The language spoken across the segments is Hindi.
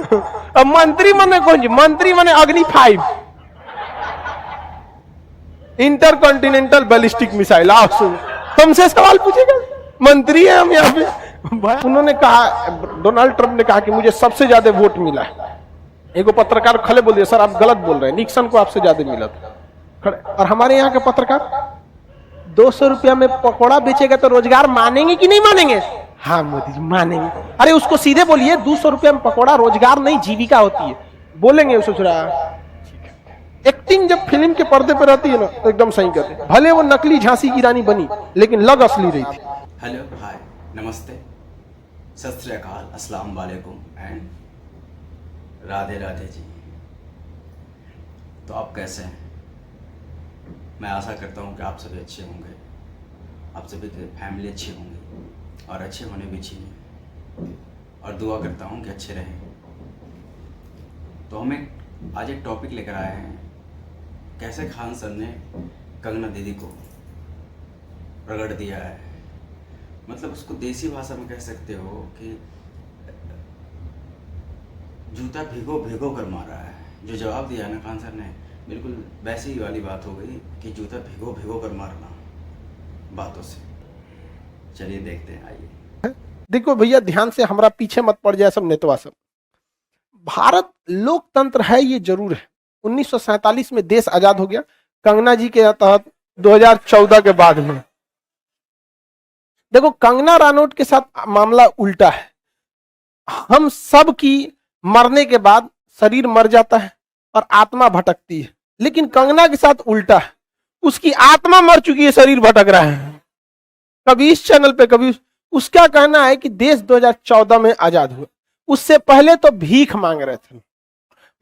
अब मंत्री मने कौन जी? मंत्री मने अग्नि 5 इंटरकॉन्टिनेंटल बैलिस्टिक मिसाइल। आओ सुन, हमसे सवाल पूछेगा, मंत्री है हम यहाँ पे। उन्होंने कहा, डोनाल्ड ट्रंप ने कहा कि मुझे सबसे ज्यादा वोट मिला है। एक पत्रकार खड़े बोल दिया, सर आप गलत बोल रहे हैं, निक्सन को आपसे ज्यादा मिला था। खड़े। और हमारे यहाँ के पत्रकार 200 रुपया में पकौड़ा बेचेगा तो रोजगार मानेंगे कि नहीं मानेंगे? हाँ मोदी जी मानेंगे। अरे उसको सीधे बोलिए 200 रुपया में पकौड़ा रोजगार नहीं जीविका होती है, बोलेंगे सोच रहा। एक्टिंग जब फिल्म के पर्दे पर रहती है ना तो एकदम सही कहते हैं, भले वो नकली झांसी की रानी बनी लेकिन लग असली रही थी। हेलो, हाय, नमस्ते, सत श्री अकाल, अस्सलाम वालेकुम एंड राधे राधे जी। तो आप कैसे हैं? मैं आशा करता हूँ कि आप सभी अच्छे होंगे, आप सभी की फैमिली अच्छी होंगी और अच्छे होने भी चाहिए, और दुआ करता हूँ कि अच्छे रहें। तो हम आज एक टॉपिक लेकर आए हैं, कैसे खान सर ने कंगना दीदी को रगड़ दिया है। मतलब उसको देसी भाषा में कह सकते हो कि जूता भिगो भिगो कर मारा है। जो जवाब दिया ना खान सर ने, बिल्कुल वैसी ही वाली बात हो गई कि जूता भिगो भिगो कर मारना बातों से। चलिए देखते हैं, आइए। देखो भैया, ध्यान से हमारा पीछे मत पड़ जाए सब नेतवा सब। भारत लोकतंत्र है ये जरूर है। 1947 में देश आजाद हो गया, कंगना जी के तहत 2014 के बाद में। देखो कंगना रानौत के साथ मामला उल्टा है। हम सब की मरने के बाद शरीर मर जाता है और आत्मा भटकती है, लेकिन कंगना के साथ उल्टा है, उसकी आत्मा मर चुकी है, शरीर भटक रहा है। कभी इस चैनल पे कभी उसका कहना है कि देश 2014 में आजाद हुआ, उससे पहले तो भीख मांग रहे थे।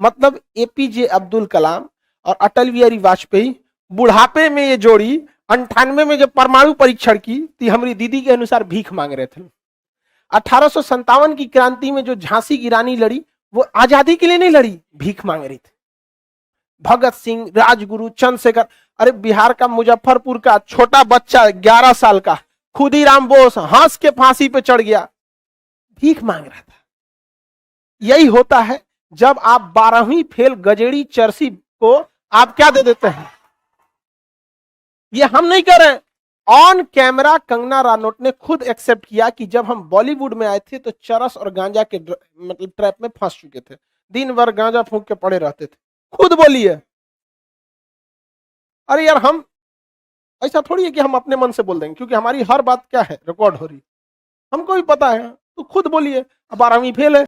मतलब एपीजे अब्दुल कलाम और अटल बिहारी वाजपेयी बुढ़ापे में ये जोड़ी 98 में जब परमाणु परीक्षण की थी, हमारी दीदी के अनुसार भीख मांग रहे थे। 1857 की क्रांति में जो झांसी की रानी लड़ी, वो आजादी के लिए नहीं लड़ी, भीख मांग रही थी। भगत सिंह, राजगुरु, चंद्रशेखर, अरे बिहार का मुजफ्फरपुर का छोटा बच्चा 11 साल का खुदीराम बोस हंस के फांसी पे चढ़ गया, भीख मांग रहा था। यही होता है जब आप 12वीं फेल गजेड़ी चरसी को आप क्या दे देते हैं। ये हम नहीं कर रहे हैं, ऑन कैमरा कंगना रानौत ने खुद एक्सेप्ट किया कि जब हम बॉलीवुड में आए थे तो चरस और गांजा के मतलब ट्रैप में फंस चुके थे, दिन भर गांजा फूंक के पड़े रहते थे, खुद बोली है। अरे यार, हम ऐसा थोड़ी है कि हम अपने मन से बोल देंगे, क्योंकि हमारी हर बात क्या है, रिकॉर्ड हो रही, हमको भी पता है। तो खुद बोलिए, अब 12वीं फेल है।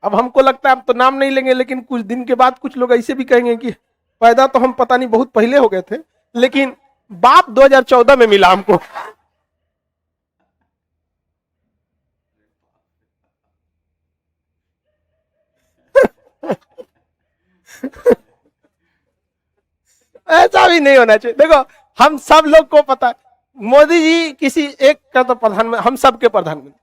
अब हमको लगता है अब तो नाम नहीं लेंगे, लेकिन कुछ दिन के बाद कुछ लोग ऐसे भी कहेंगे कि पैदा तो हम पता नहीं बहुत पहले हो गए थे, लेकिन बाप 2014 में मिला हमको। ऐसा भी नहीं होना चाहिए। देखो हम सब लोग को पता है, मोदी जी किसी एक का तो प्रधानमंत्री, हम सब के प्रधानमंत्री।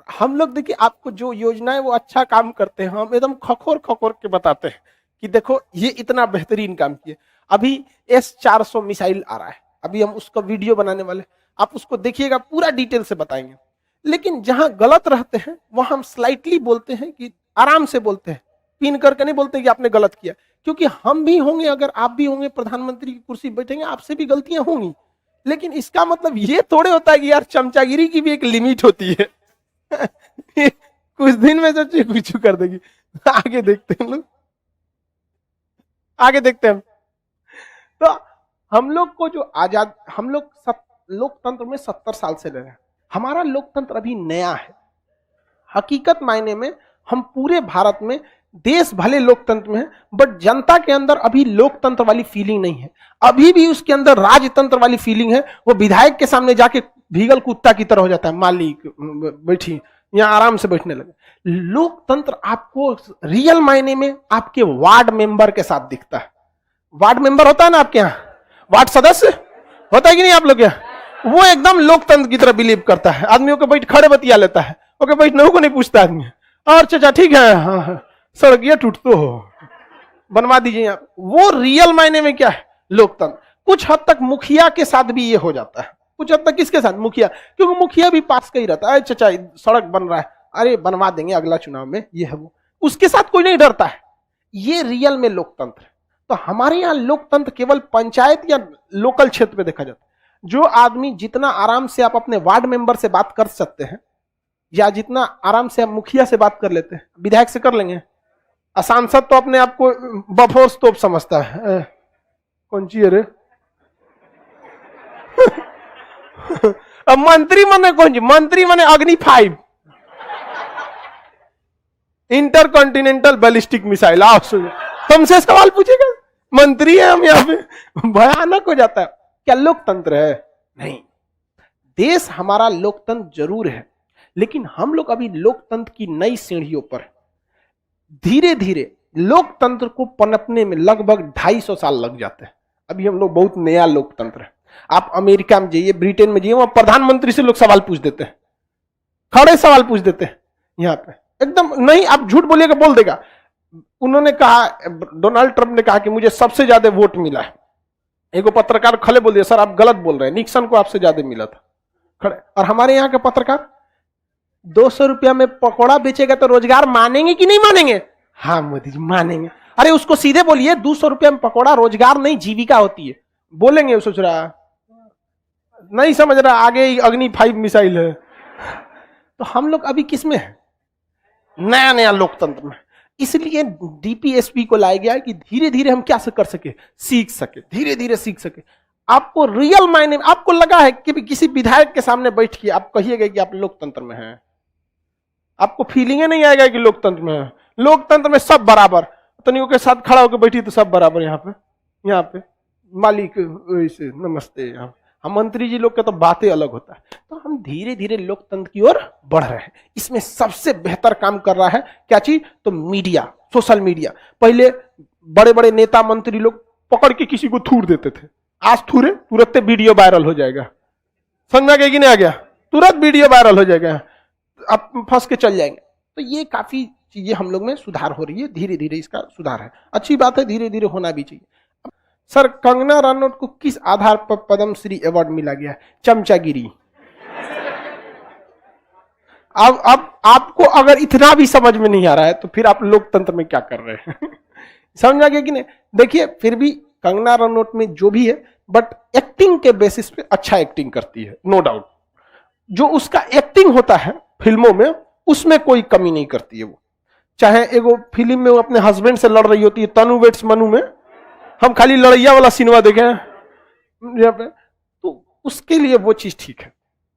हम लोग देखिए, आपको जो योजना है वो अच्छा काम करते हैं, हम एकदम खखोर खखोर के बताते हैं कि देखो ये इतना बेहतरीन काम किए। अभी S-400 मिसाइल आ रहा है, अभी हम उसका वीडियो बनाने वाले, आप उसको देखिएगा, पूरा डिटेल से बताएंगे। लेकिन जहां गलत रहते हैं वहां हम स्लाइटली बोलते हैं, कि आराम से बोलते हैं, पिन करके नहीं बोलते कि आपने गलत किया, क्योंकि हम भी होंगे, अगर आप भी होंगे प्रधानमंत्री की कुर्सी बैठेंगे, आपसे भी गलतियां होंगी। लेकिन इसका मतलब ये थोड़े होता है कि यार चमचागिरी की भी एक लिमिट होती है। कुछ दिन में सोचिए कुछ कर देगी। आगे देखते हैं लोग, आगे देखते हैं। तो हम लोग को जो आजाद, हम लोग लोकतंत्र में 70 साल से रह रहे हैं। हमारा लोकतंत्र अभी नया है। हकीकत मायने में हम पूरे भारत में, देश भले लोकतंत्र में है, बट जनता के अंदर अभी लोकतंत्र वाली फीलिंग नहीं है। अभी भी उसके अंदर राजतंत्र वाली फीलिंग है। वो विधायक के सामने जाके भीगल कुत्ता की तरह हो जाता है, मालिक बैठी, यहाँ आराम से बैठने लगे। लोकतंत्र आपको रियल मायने में आपके वार्ड मेंबर के साथ दिखता है। वार्ड मेंबर होता है ना आपके यहाँ, वार्ड सदस्य होता है कि नहीं आप लोग यहाँ, वो एकदम लोकतंत्र की तरह बिलीव करता है। आदमियों को बैठ खड़े बतिया लेता है, ओके बैठने को नहीं पूछता आदमी। और चाचा ठीक है, हाँ सड़किया टूट तो हो, बनवा दीजिए आप। वो रियल मायने में क्या है लोकतंत्र। कुछ हद तक मुखिया के साथ भी ये हो जाता है, कुछ हद तक किसके साथ, मुखिया, क्योंकि मुखिया भी पास का ही रहता है। चाचा सड़क बन रहा है, अरे बनवा देंगे अगला चुनाव में, ये है वो। उसके साथ कोई नहीं डरता है। ये रियल में लोकतंत्र है। तो हमारे यहां लोकतंत्र केवल पंचायत या लोकल क्षेत्र में देखा जाता है। जो आदमी जितना आराम से आप अपने वार्ड मेंबर से बात कर सकते हैं, या जितना आराम से आप मुखिया से बात कर लेते हैं, विधायक से कर लेंगे। सांसद तो अपने आप को बफोर्स तोप समझता है। कौन ची है रे? अब मंत्री माने कौन जी? मंत्री माने अग्नि 5 इंटरकॉन्टिनेंटल बैलिस्टिक मिसाइल। आओ हमसे सवाल पूछेगा, मंत्री है हम यहाँ पे। भयानक हो जाता है। क्या लोकतंत्र है? नहीं। देश हमारा लोकतंत्र जरूर है, लेकिन हम लोग अभी लोकतंत्र की नई सीढ़ियों पर। धीरे धीरे लोकतंत्र को पनपने में लगभग 250 साल लग जाते हैं। अभी हम लोग बहुत नया लोकतंत्र है। आप अमेरिका में जाइए, ब्रिटेन में जाइए, वहां प्रधानमंत्री से लोग सवाल पूछ देते हैं, खड़े सवाल पूछ देते हैं। यहाँ पे एकदम नहीं, आप झूठ बोलिएगा बोल देगा। उन्होंने कहा, डोनाल्ड ट्रंप ने कहा कि मुझे सबसे ज्यादा वोट मिला है। एक पत्रकार खड़े बोल दिया, सर आप गलत बोल रहे हैं, निक्सन को आपसे ज्यादा मिला था। खड़े। और हमारे यहाँ के पत्रकार 200 रुपया में पकौड़ा बेचेगा तो रोजगार मानेंगे कि नहीं मानेंगे? हाँ मोदी जी मानेंगे। अरे उसको सीधे बोलिए 200 रुपया में पकौड़ा रोजगार नहीं जीविका होती है। बोलेंगे, सोच रहा नहीं समझ रहा, आगे ही अग्नि 5 मिसाइल है। तो हम लोग अभी किस में है? नया नया लोकतंत्र में। इसलिए डीपीएसपी को लाया गया है कि धीरे धीरे हम क्या कर सके, सीख सके, धीरे धीरे सीख सके। आपको रियल मायने में आपको लगा है कि किसी विधायक के सामने बैठ के आप कहिएगा कि आप लोकतंत्र में हैं, आपको फीलिंग नहीं आएगा कि लोकतंत्र में है। लोकतंत्र में सब बराबर, तनियों के साथ खड़ा होकर बैठी तो सब बराबर। यहाँ पे मालिक वैसे नमस्ते। यहाँ हम मंत्री जी लोग का तो बातें अलग होता है। तो हम धीरे धीरे लोकतंत्र की ओर बढ़ रहे हैं। इसमें सबसे बेहतर काम कर रहा है क्या चीज? तो मीडिया, सोशल मीडिया। पहले बड़े बड़े नेता मंत्री लोग पकड़ के किसी को थूर देते थे, आज थूरे तुरंत वीडियो वायरल हो जाएगा। समझ में आ गया कि नहीं आ गया? तुरंत वीडियो वायरल हो जाएगा, अब फंस के चल जाएंगे। तो ये काफी चीजें हम लोग में सुधार हो रही है, धीरे धीरे इसका सुधार है। अच्छी बात है, धीरे धीरे होना भी चाहिए। सर कंगना रनौत को किस आधार पर पद्मश्री अवार्ड मिला गया? चमचागिरी। अब आपको अगर इतना भी समझ में नहीं आ रहा है तो फिर आप लोकतंत्र में क्या कर रहे हैं? समझ आ गया कि नहीं? देखिए फिर भी कंगना रनौत में जो भी है, बट एक्टिंग के बेसिस पे अच्छा एक्टिंग करती है, नो डाउट। जो उसका एक्टिंग होता है फिल्मों में, उसमें कोई कमी नहीं करती है वो। चाहे एगो फिल्म में वो अपने हस्बैंड से लड़ रही होती है, तनु वेट्स मनु में, हम खाली लड़ैया वाला सिनेमा देखे हैं यहाँ पे, तो उसके लिए वो चीज ठीक है।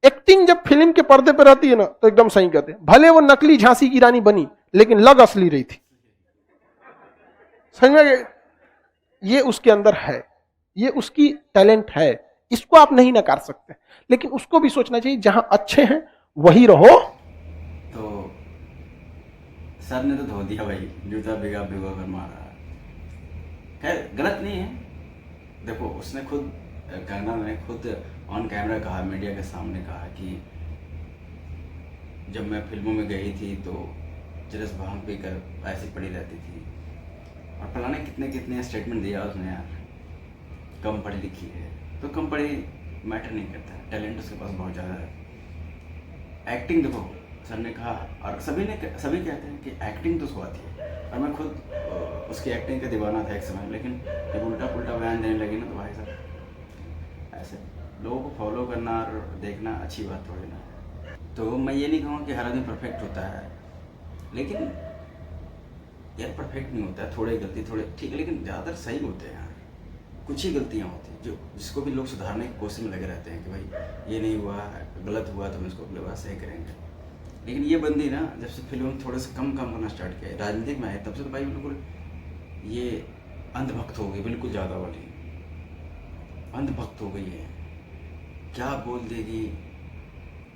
एक्टिंग जब फिल्म के पर्दे पे रहती है ना, तो एकदम सही कहते हैं। भले वो नकली झांसी की रानी बनी, लेकिन लग असली रही थी। समझ में? ये उसके अंदर है, ये उसकी टैलेंट है, इसको आप नहीं नकार सकते। लेकिन उसको भी सोचना चाहिए जहां अच्छे हैं वही रहो। तो सर ने तो धो दिया भाई, जूता भिगा भिगो कर मारा। खैर गलत नहीं है। देखो उसने खुद, कंगना ने खुद ऑन कैमरा कहा, मीडिया के सामने कहा कि जब मैं फिल्मों में गई थी तो चरस भांग पीकर ऐसी पड़ी रहती थी, और फलाने कितने कितने स्टेटमेंट दिया उसने यार। कम पढ़ी लिखी है तो कम पढ़ी मैटर नहीं करता, टैलेंट उसके पास बहुत ज़्यादा है। एक्टिंग देखो सर ने कहा, और सभी कहते हैं कि एक्टिंग तो उसको आती है, और मैं खुद उसकी एक्टिंग का दीवाना था एक समय। लेकिन जब उल्टा पुल्टा बयान देने लगी ना, तो भाई साहब ऐसे लोगों को फॉलो करना और देखना अच्छी बात थोड़ी ना। तो मैं ये नहीं कहूँगा कि हर आदमी परफेक्ट होता है, लेकिन यार परफेक्ट नहीं होता है, थोड़े गलती थोड़े ठीक है, लेकिन ज़्यादातर सही होते हैं यार। कुछ ही गलतियाँ होती हैं जो जिसको भी लोग सुधारने की कोशिश में लगे रहते हैं कि भाई ये नहीं हुआ, गलत हुआ तो हम इसको अगले बार सही करेंगे। लेकिन ये बंदी ना, जब से फिल्म थोड़े से कम करना स्टार्ट किया, राजनीतिक में आए, तब से तो भाई बिल्कुल ये अंधभक्त हो गई, बिल्कुल ज़्यादा वाली अंधभक्त हो गई है। क्या बोल देगी,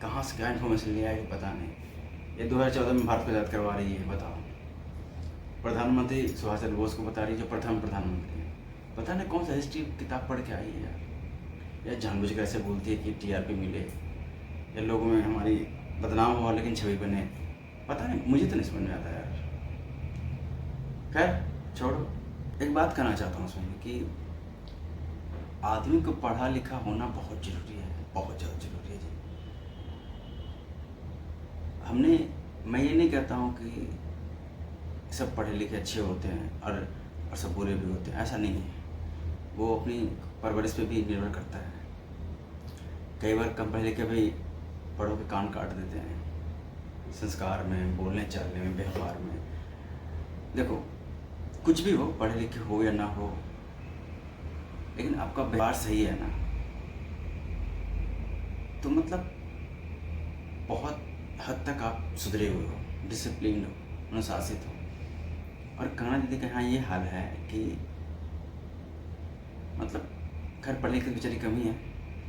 कहाँ से क्या इन्फॉर्मेशन ले आएगी पता नहीं। ये 2014 में भारत को आज़ाद करवा रही है, बताओ। प्रधानमंत्री सुभाष चंद्र बोस को बता रही है, जो प्रथम प्रधानमंत्री है। पता नहीं कौन सा हिस्ट्री किताब पढ़ के आई है यार। या जानबूझ कर ऐसे बोलती है कि टीआरपी मिले, या लोगों में हमारी बदनाम हुआ लेकिन छवि बने, पता नहीं, मुझे तो नहीं समझ में आता यार। खैर छोड़ो, एक बात कहना चाहता हूँ उसमें कि आदमी को पढ़ा लिखा होना बहुत जरूरी है, बहुत ज़्यादा जरूरी है जी। मैं ये नहीं कहता हूँ कि सब पढ़े लिखे अच्छे होते हैं और सब बुरे भी होते हैं, ऐसा नहीं है। वो अपनी परवरिश पे भी निर्भर करता है। कई बार कम पढ़े लिखे भी बड़ों के कान काट देते हैं, संस्कार में, बोलने चालने में, व्यवहार में। देखो, कुछ भी हो, पढ़े लिखे हो या ना हो, लेकिन आपका व्यवहार सही है ना, तो मतलब बहुत हद तक आप सुधरे हुए हो, डिसिप्लिन हो, अनुशासित हो। और कहना दीदी का यहाँ ये हाल है कि मतलब खैर पढ़े लिखे बेचारी कमी है,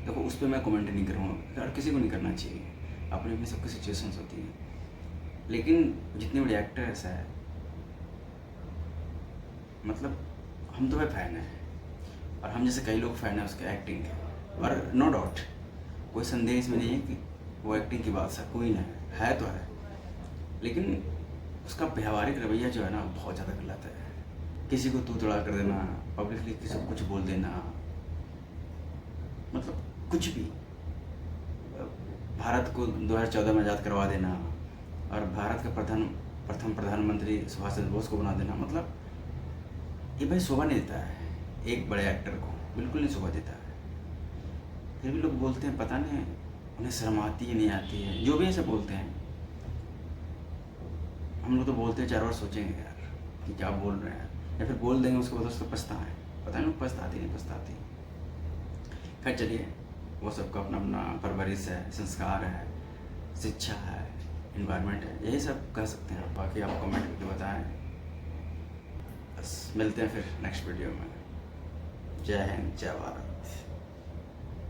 देखो उस पर मैं कमेंट नहीं करूँगा, और किसी को नहीं करना चाहिए, अपनी अपनी सबकी सिचुएशंस होती है। लेकिन जितने बड़े एक्टर्स हैं, मतलब हम तो भाई फ़ैन हैं, और हम जैसे कई लोग फ़ैन हैं उसके एक्टिंग के, और नो डाउट कोई संदेह इसमें नहीं है कि वो एक्टिंग की बात कोई ना है तो है, लेकिन उसका व्यवहारिक रवैया जो है ना बहुत ज़्यादा गलत है। किसी को तू तड़ा कर देना, पब्लिकली किसी को कुछ बोल देना, मतलब कुछ भी, भारत को 2014 में आज़ाद करवा देना और भारत का प्रथम प्रधानमंत्री सुभाष चंद्र बोस को बना देना, मतलब ये भाई शोभा नहीं देता है एक बड़े एक्टर को, बिल्कुल नहीं शोभा देता है। फिर भी लोग बोलते हैं, पता नहीं उन्हें शर्म आती है नहीं आती है, जो भी ऐसे बोलते हैं। हम लोग तो बोलते हैं 4 बार सोचेंगे यार कि क्या बोल रहे हैं, या फिर बोल देंगे उसके बाद उसको पछताएं, पता नहीं पछताती नहीं पछताती। खैर चलिए, वो सबका अपना अपना परवरिश है, संस्कार है, शिक्षा है, इन्वायरमेंट है, यही सब कह सकते हैं। बाकी आप कमेंट करके बताएं। बस मिलते हैं फिर नेक्स्ट वीडियो में। जय हिंद, जय भारत।